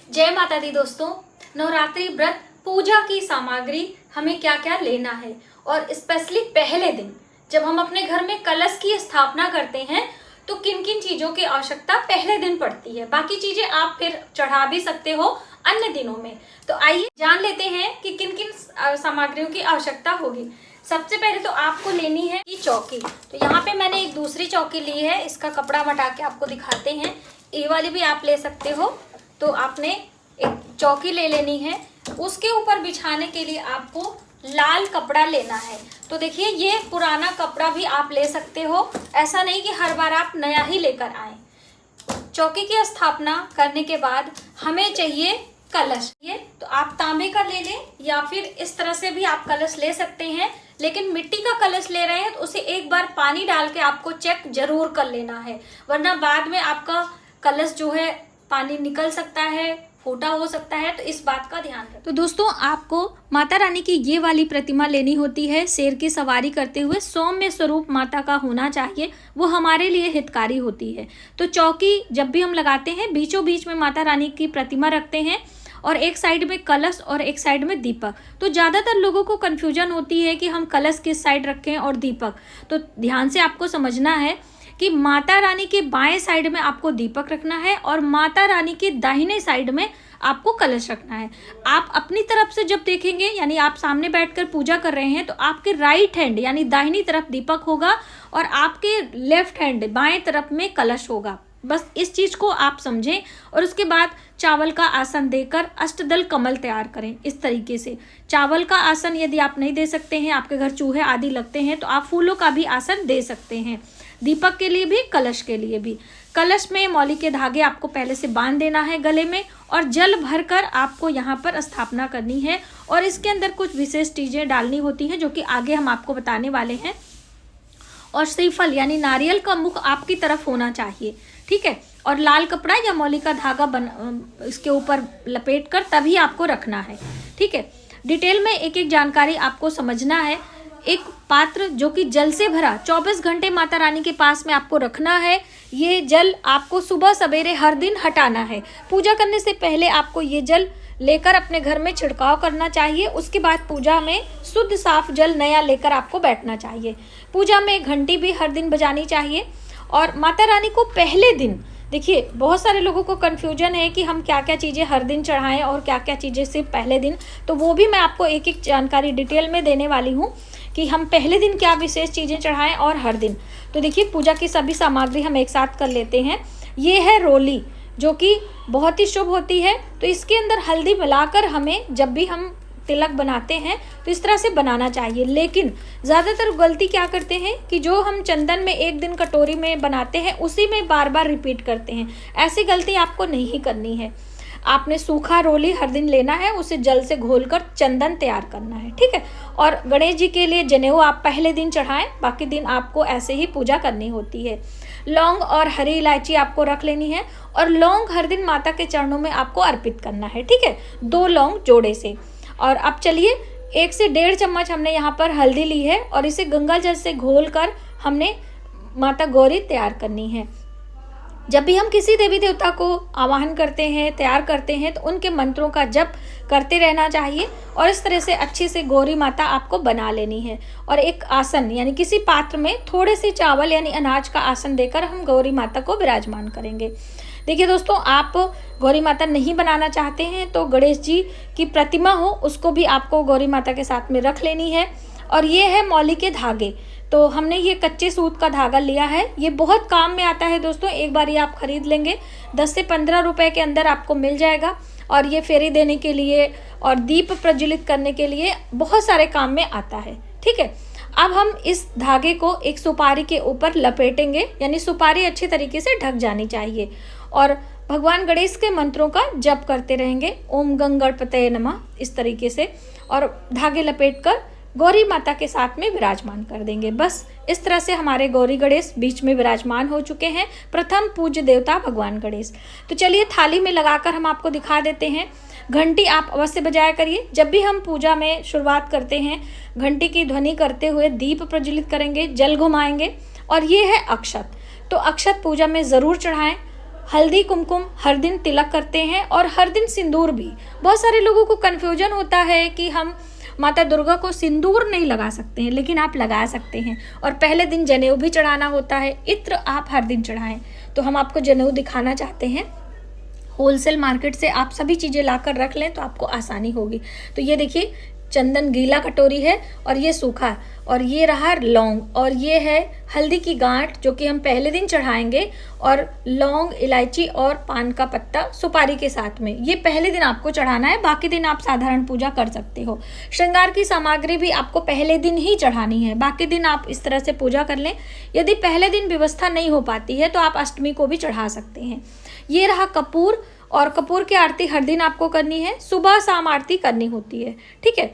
जय माता दी दोस्तों। नवरात्रि व्रत पूजा की सामग्री हमें क्या क्या लेना है और स्पेशली पहले दिन जब हम अपने घर में कलश की स्थापना करते हैं तो किन किन चीजों की आवश्यकता पहले दिन पड़ती है। बाकी चीजें आप फिर चढ़ा भी सकते हो अन्य दिनों में। तो आइए जान लेते हैं कि किन किन सामग्रियों की आवश्यकता होगी। सबसे पहले तो आपको लेनी है ये चौकी। तो यहाँ पे मैंने एक दूसरी चौकी ली है, इसका कपड़ा हटा के आपको दिखाते हैं। ये वाली भी आप ले सकते हो। तो आपने एक चौकी ले लेनी है, उसके ऊपर बिछाने के लिए आपको लाल कपड़ा लेना है। तो देखिए ये पुराना कपड़ा भी आप ले सकते हो, ऐसा नहीं कि हर बार आप नया ही लेकर आए। चौकी की स्थापना करने के बाद हमें चाहिए कलश। ये तो आप तांबे का ले लें या फिर इस तरह से भी आप कलश ले सकते हैं, लेकिन मिट्टी का कलश ले रहे हैं तो उसे एक बार पानी डाल के आपको चेक जरूर कर लेना है, वरना बाद में आपका कलश जो है पानी निकल सकता है, फूटा हो सकता है। तो इस बात का ध्यान रखें। तो दोस्तों आपको माता रानी की ये वाली प्रतिमा लेनी होती है। शेर की सवारी करते हुए सौम्य स्वरूप माता का होना चाहिए, वो हमारे लिए हितकारी होती है। तो चौकी जब भी हम लगाते हैं बीचों बीच में माता रानी की प्रतिमा रखते हैं और एक साइड में कलश और एक साइड में दीपक। तो ज़्यादातर लोगों को कन्फ्यूजन होती है कि हम कलश किस साइड रखें और दीपक। तो ध्यान से आपको समझना है कि माता रानी के बाएं साइड में आपको दीपक रखना है और माता रानी के दाहिने साइड में आपको कलश रखना है। आप अपनी तरफ से जब देखेंगे, यानी आप सामने बैठकर पूजा कर रहे हैं, तो आपके राइट हैंड यानी दाहिनी तरफ दीपक होगा और आपके लेफ्ट हैंड बाएं तरफ में कलश होगा। बस इस चीज को आप समझें। और उसके बाद चावल का आसन देकर अष्टदल कमल तैयार करें। इस तरीके से चावल का आसन यदि आप नहीं दे सकते हैं, आपके घर चूहे आदि लगते हैं, तो आप फूलों का भी आसन दे सकते हैं। दीपक के लिए भी, कलश के लिए भी। कलश में मौली के धागे आपको पहले से बांध देना है गले में और जल भरकर आपको यहाँ पर स्थापना करनी है। और इसके अंदर कुछ विशेष चीजें डालनी होती हैं जो कि आगे हम आपको बताने वाले हैं। और श्रीफल यानी नारियल का मुख आपकी तरफ होना चाहिए, ठीक है। और लाल कपड़ा या मौली का धागा इसके ऊपर लपेट कर तभी आपको रखना है, ठीक है। डिटेल में एक एक जानकारी आपको समझना है। एक पात्र जो कि जल से भरा 24 घंटे माता रानी के पास में आपको रखना है। ये जल आपको सुबह सवेरे हर दिन हटाना है। पूजा करने से पहले आपको ये जल लेकर अपने घर में छिड़काव करना चाहिए। उसके बाद पूजा में शुद्ध साफ जल नया लेकर आपको बैठना चाहिए। पूजा में घंटी भी हर दिन बजानी चाहिए। और माता रानी को पहले दिन, देखिए बहुत सारे लोगों को कन्फ्यूजन है कि हम क्या क्या चीज़ें हर दिन चढ़ाएं और क्या क्या चीज़ें सिर्फ पहले दिन। तो वो भी मैं आपको एक एक जानकारी डिटेल में देने वाली हूँ कि हम पहले दिन क्या विशेष चीज़ें चढ़ाएं और हर दिन। तो देखिए पूजा की सभी सामग्री हम एक साथ कर लेते हैं। ये है रोली, जो कि बहुत ही शुभ होती है। तो इसके अंदर हल्दी मिलाकर हमें जब भी हम तिलक बनाते हैं तो इस तरह से बनाना चाहिए। लेकिन ज़्यादातर गलती क्या करते हैं कि जो हम चंदन में एक दिन कटोरी में बनाते हैं उसी में बार बार रिपीट करते हैं। ऐसी गलती आपको नहीं करनी है। आपने सूखा रोली हर दिन लेना है, उसे जल से घोलकर चंदन तैयार करना है, ठीक है। और गणेश जी के लिए जनेऊ आप पहले दिन चढ़ाएं, बाकी दिन आपको ऐसे ही पूजा करनी होती है। लौंग और हरी इलायची आपको रख लेनी है और लौंग हर दिन माता के चरणों में आपको अर्पित करना है, ठीक है। 2 लौंग जोड़े से। और अब चलिए 1 से 1.5 चम्मच हमने यहाँ पर हल्दी ली है और इसे गंगा जल से घोलकर हमने माता गौरी तैयार करनी है। जब भी हम किसी देवी देवता को आवाहन करते हैं, तैयार करते हैं, तो उनके मंत्रों का जप करते रहना चाहिए। और इस तरह से अच्छे से गौरी माता आपको बना लेनी है। और एक आसन यानी किसी पात्र में थोड़े से चावल यानी अनाज का आसन देकर हम गौरी माता को विराजमान करेंगे। देखिए दोस्तों, आप गौरी माता नहीं बनाना चाहते हैं तो गणेश जी की प्रतिमा हो उसको भी आपको गौरी माता के साथ में रख लेनी है। और ये है मौली के धागे। तो हमने ये कच्चे सूत का धागा लिया है, ये बहुत काम में आता है दोस्तों। एक बार ये आप खरीद लेंगे 10 से 15 रुपए के अंदर आपको मिल जाएगा। और ये फेरी देने के लिए और दीप प्रज्वलित करने के लिए बहुत सारे काम में आता है, ठीक है। अब हम इस धागे को एक सुपारी के ऊपर लपेटेंगे, यानी सुपारी अच्छे तरीके से ढक जानी चाहिए। और भगवान गणेश के मंत्रों का जप करते रहेंगे, ओम गंग गणपतये नमः, इस तरीके से। और धागे लपेटकर गौरी माता के साथ में विराजमान कर देंगे। बस इस तरह से हमारे गौरी गणेश बीच में विराजमान हो चुके हैं, प्रथम पूज्य देवता भगवान गणेश। तो चलिए थाली में लगाकर हम आपको दिखा देते हैं। घंटी आप अवश्य बजाया करिए। जब भी हम पूजा में शुरुआत करते हैं घंटी की ध्वनि करते हुए दीप प्रज्वलित करेंगे, जल घुमाएंगे। और ये है अक्षत। तो अक्षत पूजा में ज़रूर चढ़ाएं। हल्दी कुमकुम हर दिन तिलक करते हैं और हर दिन सिंदूर भी। बहुत सारे लोगों को कन्फ्यूजन होता है कि हम माता दुर्गा को सिंदूर नहीं लगा सकते हैं, लेकिन आप लगा सकते हैं। और पहले दिन जनेऊ भी चढ़ाना होता है, इत्र आप हर दिन चढ़ाएं। तो हम आपको जनेऊ दिखाना चाहते हैं। होलसेल मार्केट से आप सभी चीज़ें लाकर रख लें तो आपको आसानी होगी। तो ये देखिए, चंदन गीला कटोरी है और ये सूखा, और ये रहा लौंग, और ये है हल्दी की गांठ जो कि हम पहले दिन चढ़ाएंगे, और लौंग, इलायची और पान का पत्ता सुपारी के साथ में। ये पहले दिन आपको चढ़ाना है, बाकी दिन आप साधारण पूजा कर सकते हो। श्रृंगार की सामग्री भी आपको पहले दिन ही चढ़ानी है, बाकी दिन आप इस तरह से पूजा कर लें। यदि पहले दिन व्यवस्था नहीं हो पाती है तो आप अष्टमी को भी चढ़ा सकते हैं। ये रहा कपूर, और कपूर की आरती हर दिन आपको करनी है, सुबह शाम आरती करनी होती है, ठीक है।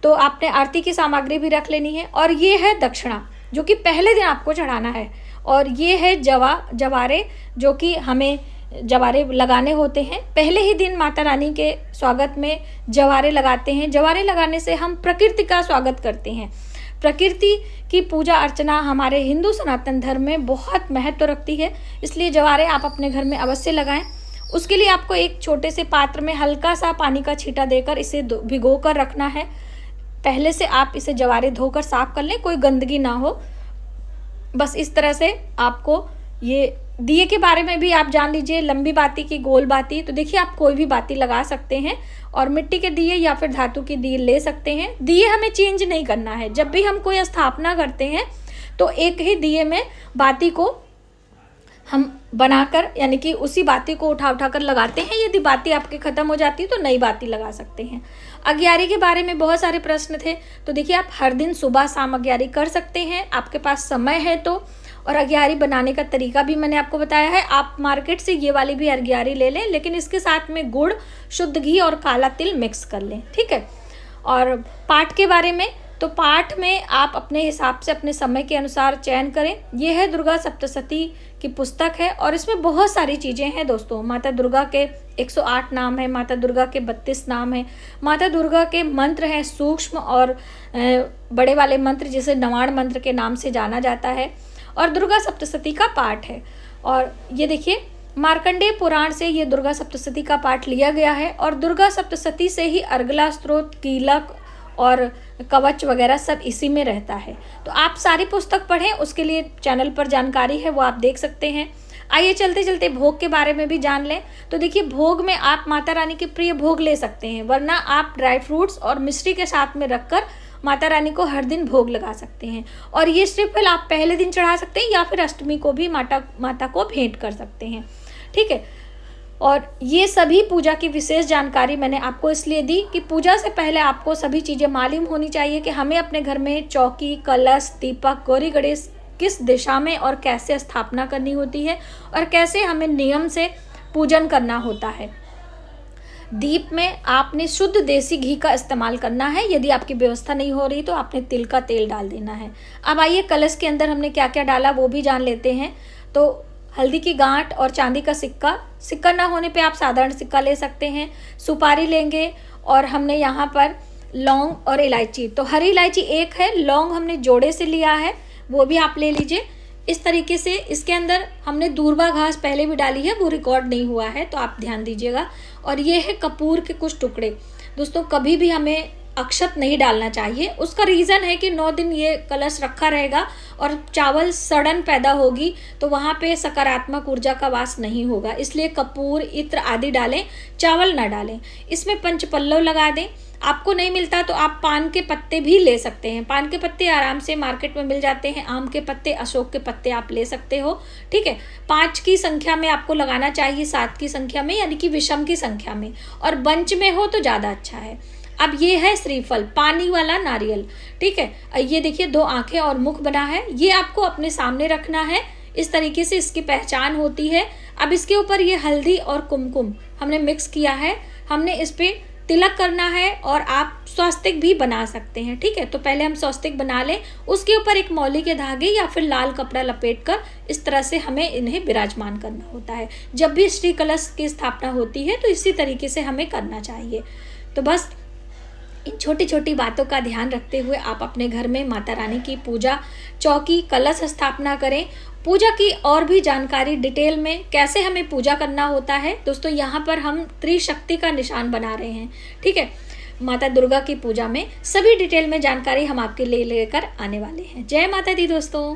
तो आपने आरती की सामग्री भी रख लेनी है। और ये है दक्षिणा जो कि पहले दिन आपको चढ़ाना है, और ये है जवारे जो कि हमें जवारे लगाने होते हैं। पहले ही दिन माता रानी के स्वागत में जवारे लगाते हैं। जवारे लगाने से हम प्रकृति का स्वागत करते हैं। प्रकृति की पूजा अर्चना हमारे हिंदू सनातन धर्म में बहुत महत्व रखती है, इसलिए जवारे आप अपने घर में अवश्य लगाएं। उसके लिए आपको एक छोटे से पात्र में हल्का सा पानी का छींटा देकर इसे भिगो कर रखना है। पहले से आप इसे जवारे धोकर साफ कर लें, कोई गंदगी ना हो। बस इस तरह से आपको ये दिए के बारे में भी आप जान लीजिए, लंबी बाती की गोल बाती। तो देखिए, आप कोई भी बाती लगा सकते हैं, और मिट्टी के दिए या फिर धातु के दिए ले सकते हैं। दिए हमें चेंज नहीं करना है। जब भी हम कोई स्थापना करते हैं तो एक ही दिए में बाती को हम बनाकर, यानी कि उसी बाती को उठा कर लगाते हैं। यदि बाती आपके ख़त्म हो जाती है तो नई बाती लगा सकते हैं। अग्यारी के बारे में बहुत सारे प्रश्न थे, तो देखिए, आप हर दिन सुबह शाम अग्यारी कर सकते हैं, आपके पास समय है तो। और अग्यारी बनाने का तरीका भी मैंने आपको बताया है। आप मार्केट से ये वाली भी अग्यारी ले लें, लेकिन इसके साथ में गुड़, शुद्ध घी और काला तिल मिक्स कर लें, ठीक है। और पाठ के बारे में, तो पाठ में आप अपने हिसाब से अपने समय के अनुसार चयन करें। ये है दुर्गा सप्तशती की पुस्तक है, और इसमें बहुत सारी चीज़ें हैं दोस्तों। माता दुर्गा के 108 नाम है, माता दुर्गा के 32 नाम है, माता दुर्गा के मंत्र हैं सूक्ष्म और बड़े वाले मंत्र, जिसे नवाण मंत्र के नाम से जाना जाता है, और दुर्गा सप्तशती का पाठ है। और ये देखिए, मार्कंडेय पुराण से ये दुर्गा सप्तशती का पाठ लिया गया है, और दुर्गा सप्तशती से ही अर्गला स्त्रोत, कीलक और कवच वगैरह सब इसी में रहता है। तो आप सारी पुस्तक पढ़ें, उसके लिए चैनल पर जानकारी है, वो आप देख सकते हैं। आइए चलते चलते भोग के बारे में भी जान लें। तो देखिए, भोग में आप माता रानी के प्रिय भोग ले सकते हैं, वरना आप ड्राई फ्रूट्स और मिश्री के साथ में रखकर माता रानी को हर दिन भोग लगा सकते हैं। और ये श्रीफल आप पहले दिन चढ़ा सकते हैं, या फिर अष्टमी को भी माता को भेंट कर सकते हैं, ठीक है। और ये सभी पूजा की विशेष जानकारी मैंने आपको इसलिए दी कि पूजा से पहले आपको सभी चीज़ें मालूम होनी चाहिए कि हमें अपने घर में चौकी, कलश, दीपक, गौरी गणेश किस दिशा में और कैसे स्थापना करनी होती है, और कैसे हमें नियम से पूजन करना होता है। दीप में आपने शुद्ध देसी घी का इस्तेमाल करना है। यदि आपकी व्यवस्था नहीं हो रही तो आपने तिल का तेल डाल देना है। अब आइए, कलश के अंदर हमने क्या क्या डाला वो भी जान लेते हैं। तो हल्दी की गांठ और चांदी का सिक्का ना होने पे आप साधारण सिक्का ले सकते हैं। सुपारी लेंगे, और हमने यहाँ पर लौंग और इलायची, तो हरी इलायची एक है, लौंग हमने जोड़े से लिया है, वो भी आप ले लीजिए। इस तरीके से इसके अंदर हमने दूर्वा घास पहले भी डाली है, वो रिकॉर्ड नहीं हुआ है तो आप ध्यान दीजिएगा। और ये है कपूर के कुछ टुकड़े। दोस्तों, कभी भी हमें अक्षत नहीं डालना चाहिए। उसका रीज़न है कि 9 दिन ये कलश रखा रहेगा और चावल सड़न पैदा होगी, तो वहाँ पे सकारात्मक ऊर्जा का वास नहीं होगा। इसलिए कपूर, इत्र आदि डालें, चावल ना डालें। इसमें पंचपल्लव लगा दें। आपको नहीं मिलता तो आप पान के पत्ते भी ले सकते हैं। पान के पत्ते आराम से मार्केट में मिल जाते हैं। आम के पत्ते, अशोक के पत्ते आप ले सकते हो, ठीक है। 5 की संख्या में आपको लगाना चाहिए, 7 की संख्या में, यानी कि विषम की संख्या में, और बंच में हो तो ज़्यादा अच्छा है। अब ये है श्रीफल, पानी वाला नारियल, ठीक है। ये देखिए, 2 आंखें और मुख बना है। ये आपको अपने सामने रखना है, इस तरीके से इसकी पहचान होती है। अब इसके ऊपर ये हल्दी और कुमकुम हमने मिक्स किया है। हमने इस पे तिलक करना है, और आप स्वस्तिक भी बना सकते हैं, ठीक है। तो पहले हम स्वस्तिक बना लें, उसके ऊपर एक मौली के धागे या फिर लाल कपड़ा लपेटकर इस तरह से हमें इन्हें विराजमान करना होता है। जब भी श्री कलश की स्थापना होती है तो इसी तरीके से हमें करना चाहिए। तो बस इन छोटी छोटी बातों का ध्यान रखते हुए आप अपने घर में माता रानी की पूजा, चौकी, कलश स्थापना करें, पूजा की और भी जानकारी डिटेल में कैसे हमें पूजा करना होता है दोस्तों, यहाँ पर हम त्रिशक्ति का निशान बना रहे हैं, ठीक है। माता दुर्गा की पूजा में सभी डिटेल में जानकारी हम आपके लिए लेकर आने वाले हैं। जय माता दी दोस्तों।